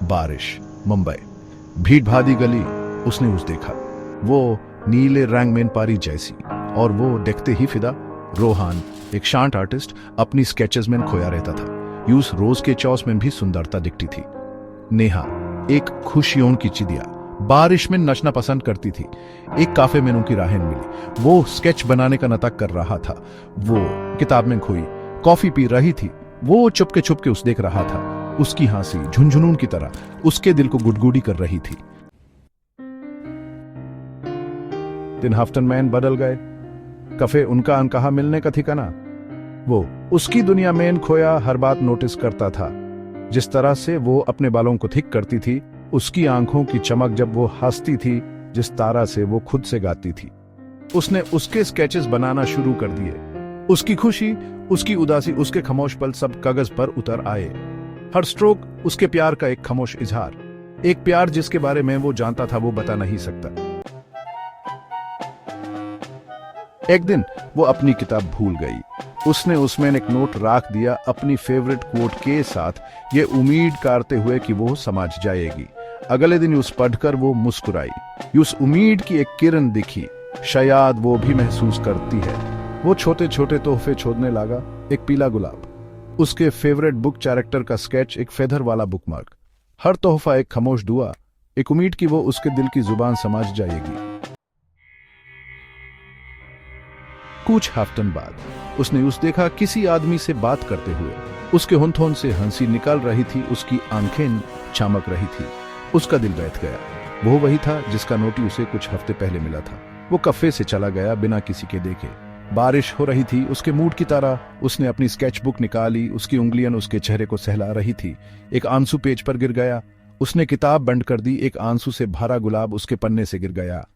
बारिश, मुंबई, भीड़ भाड़ी गली, उसने उस देखा वो नीले रंग में पारी जैसी, और वो देखते ही फिदा। रोहान, एक शांत आर्टिस्ट, अपनी स्केचेस में खोया रहता था। यूस रोज के चौस में भी सुंदरता दिखती थी। नेहा, एक खुशियों की चिड़िया, बारिश में नचना पसंद करती थी। एक काफे में उनकी राहें मिली। वो स्केच बनाने का नाटक कर रहा था। वो किताब में खोई कॉफी पी रही थी। वो चुपके चुपके उस देख रहा था। उसकी हंसी झुनझुनून की तरह उसके दिल को गुडगुडी कर रही थी। दिन हफ्तन मैन बदल गए। कफे उनका अनकहा मिलने का ठिकाना। वो उसकी दुनिया में खोया हर बात नोटिस करता था। जिस तरह से वो अपने बालों को ठीक करती थी, उसकी आंखों की चमक जब वो हंसती थी, जिस तारा से वो खुद से गाती थी। उसने उसके स्केचेस बनाना शुरू कर दिए। उसकी खुशी, उसकी उदासी, उसके खामोश पल सब कागज पर उतर आए। हर स्ट्रोक उसके प्यार का एक खामोश इजहार। एक प्यार जिसके बारे में वो जानता था वो बता नहीं सकता। एक दिन वो अपनी किताब भूल गई। उसने उसमें एक नोट रख दिया अपनी फेवरेट कोट के साथ, ये उम्मीद करते हुए कि वो समझ जाएगी। अगले दिन उस पढ़कर वो मुस्कुराई। उस उम्मीद की एक किरण दिखी। शायद वो भी महसूस करती है। वो छोटे छोटे तोहफे छोड़ने लगा। एक पीला गुलाब, उसके फेवरेट बुक कैरेक्टर का स्केच, एक फेदर वाला बुकमार्क। हर तोहफा एक खामोश दुआ, एक उम्मीद कि वो उसके दिल की जुबान समझ जाएगी। कुछ हफ्तों बाद उसने उस देखा किसी आदमी से बात करते हुए। उसके होंठों से हंसी निकल रही थी, उसकी आंखें चमक रही थी। उसका दिल बैठ गया। वो वही था जिसका नोटी उसे कुछ हफ्ते पहले मिला था। वो कफे से चला गया बिना किसी के देखे। बारिश हो रही थी उसके मूड की तरह। उसने अपनी स्केच बुक निकाली। उसकी उंगलियां उसके चेहरे को सहला रही थी। एक आंसू पेज पर गिर गया। उसने किताब बंद कर दी। एक आंसू से भरा गुलाब उसके पन्ने से गिर गया।